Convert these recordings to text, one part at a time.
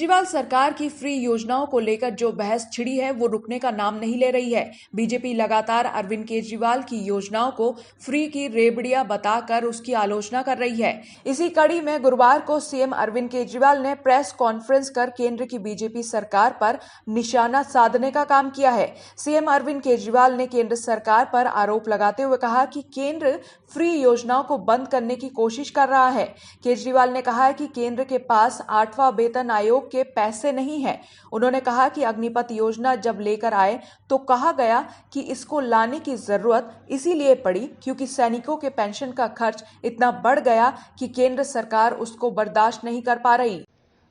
केजरीवाल सरकार की फ्री योजनाओं को लेकर जो बहस छिड़ी है वो रुकने का नाम नहीं ले रही है। बीजेपी लगातार अरविंद केजरीवाल की योजनाओं को फ्री की रेबड़ियां बताकर उसकी आलोचना कर रही है। इसी कड़ी में गुरुवार को सीएम अरविंद केजरीवाल ने प्रेस कॉन्फ्रेंस कर केंद्र की बीजेपी सरकार पर निशाना साधने का काम किया है। सीएम अरविंद केजरीवाल ने केंद्र सरकार पर आरोप लगाते हुए कहा कि केंद्र फ्री योजनाओं को बंद करने की कोशिश कर रहा है। केजरीवाल ने कहा है कि केंद्र के पास 8वां वेतन आयोग के पैसे नहीं है। उन्होंने कहा कि अग्निपथ योजना जब लेकर आए तो कहा गया कि इसको लाने की जरूरत इसीलिए पड़ी क्योंकि सैनिकों के पेंशन का खर्च इतना बढ़ गया कि केंद्र सरकार उसको बर्दाश्त नहीं कर पा रही।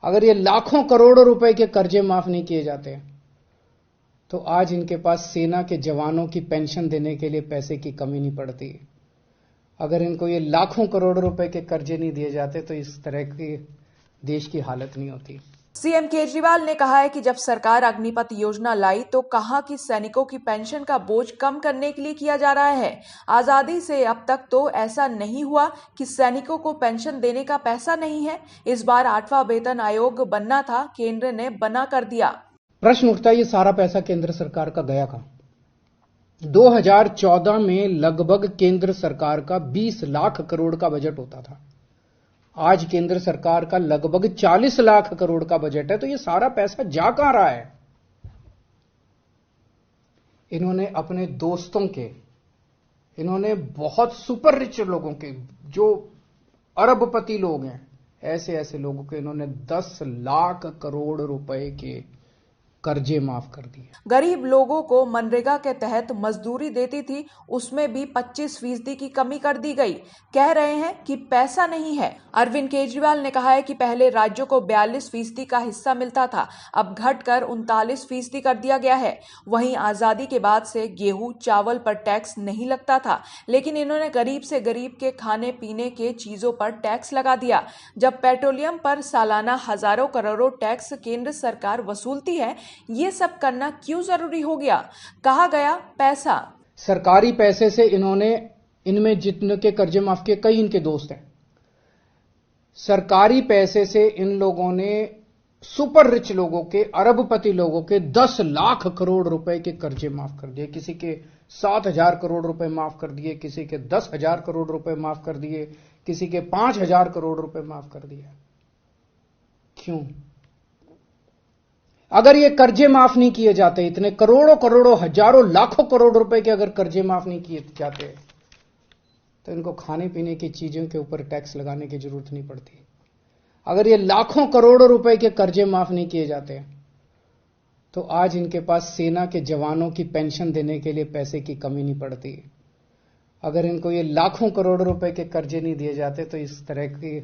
अगर ये लाखों करोड़ों रुपए के कर्जे माफ नहीं किए जाते तो आज इनके पास सेना के जवानों की पेंशन देने के लिए पैसे की कमी नहीं पड़ती। अगर इनको ये लाखों करोड़ रुपए के कर्जे नहीं दिए जाते तो इस तरह की देश की हालत नहीं होती। सीएम केजरीवाल ने कहा है कि जब सरकार अग्निपथ योजना लाई तो कहा कि सैनिकों की पेंशन का बोझ कम करने के लिए किया जा रहा है। आजादी से अब तक तो ऐसा नहीं हुआ कि सैनिकों को पेंशन देने का पैसा नहीं है। इस बार 8वां वेतन आयोग बनना था, केंद्र ने बना कर दिया। प्रश्न उठता है, ये सारा पैसा केंद्र सरकार का गया कहां? 2014 में लगभग केंद्र सरकार का 20 लाख करोड़ का बजट होता था। आज केंद्र सरकार का लगभग 40 लाख करोड़ का बजट है, तो ये सारा पैसा जा कहां रहा है? इन्होंने अपने दोस्तों के, इन्होंने बहुत सुपर रिच लोगों के, जो अरबपति लोग हैं, ऐसे ऐसे लोगों के इन्होंने 10 लाख करोड़ रुपए के कर्जे माफ कर दिए। गरीब लोगों को मनरेगा के तहत मजदूरी देती थी, उसमें भी 25% की कमी कर दी गई। कह रहे हैं कि पैसा नहीं है। अरविंद केजरीवाल ने कहा है कि पहले राज्यों को 42% का हिस्सा मिलता था, अब घटकर 39% कर दिया गया है। वहीं आजादी के बाद से गेहूं चावल पर टैक्स नहीं लगता था, लेकिन इन्होंने गरीब से गरीब के खाने पीने के चीजों पर टैक्स लगा दिया। जब पेट्रोलियम पर सालाना हजारों करोड़ों टैक्स केंद्र सरकार वसूलती है, ये सब करना क्यों जरूरी हो गया? कहा गया पैसा सरकारी पैसे से इन्होंने, इनमें जितने के कर्जे माफ किए, कई इनके दोस्त हैं। सरकारी पैसे से इन लोगों ने सुपर रिच लोगों के, अरबपति लोगों के 10 लाख करोड़ रुपए के कर्जे माफ कर दिए। किसी के 7,000 करोड़ रुपए माफ कर दिए, किसी के 10,000 करोड़ रुपए माफ कर दिए, किसी के 5,000 करोड़ रुपए माफ कर दिए। क्यों? अगर ये कर्जे माफ नहीं किए जाते, इतने करोड़ों करोड़ों हजारों लाखों करोड़ रुपए के अगर कर्जे माफ नहीं किए जाते तो इनको खाने पीने की चीजों के ऊपर टैक्स लगाने की जरूरत नहीं पड़ती। अगर ये लाखों करोड़ों रुपए के कर्जे माफ नहीं किए जाते तो आज इनके पास सेना के जवानों की पेंशन देने के लिए पैसे की कमी नहीं पड़ती। अगर इनको ये लाखों करोड़ रुपए के कर्जे नहीं दिए जाते तो इस तरह की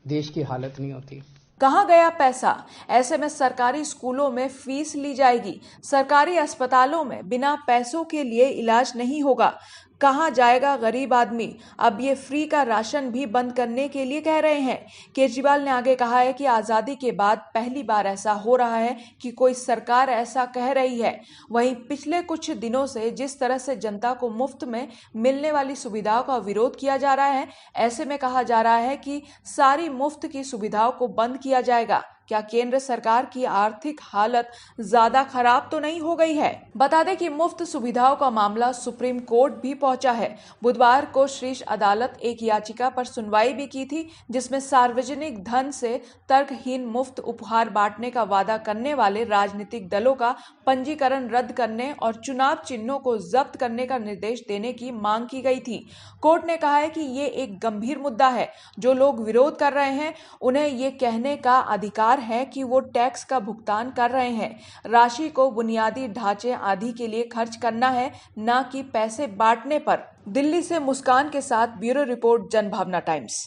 देश की हालत नहीं होती। कहाँ गया पैसा? ऐसे में सरकारी स्कूलों में फीस ली जाएगी, सरकारी अस्पतालों में बिना पैसों के लिए इलाज नहीं होगा। कहाँ जाएगा गरीब आदमी? अब ये फ्री का राशन भी बंद करने के लिए कह रहे हैं। केजरीवाल ने आगे कहा है कि आजादी के बाद पहली बार ऐसा हो रहा है कि कोई सरकार ऐसा कह रही है। वहीं पिछले कुछ दिनों से जिस तरह से जनता को मुफ्त में मिलने वाली सुविधाओं का विरोध किया जा रहा है, ऐसे में कहा जा रहा है कि सारी मुफ्त की सुविधाओं को बंद किया जाएगा। क्या केंद्र सरकार की आर्थिक हालत ज्यादा खराब तो नहीं हो गई है? बता दें कि मुफ्त सुविधाओं का मामला सुप्रीम कोर्ट भी पहुंचा है। बुधवार को शीर्ष अदालत एक याचिका पर सुनवाई भी की थी, जिसमें सार्वजनिक धन से तर्कहीन मुफ्त उपहार बांटने का वादा करने वाले राजनीतिक दलों का पंजीकरण रद्द करने और चुनाव चिन्हों को जब्त करने का निर्देश देने की मांग की गई थी। कोर्ट ने कहा है कि ये एक गंभीर मुद्दा है। जो लोग विरोध कर रहे हैं उन्हें ये कहने का अधिकार है कि वो टैक्स का भुगतान कर रहे हैं। राशि को बुनियादी ढांचे आदि के लिए खर्च करना है, न कि पैसे बांटने पर। दिल्ली से मुस्कान के साथ ब्यूरो रिपोर्ट, जनभावना टाइम्स।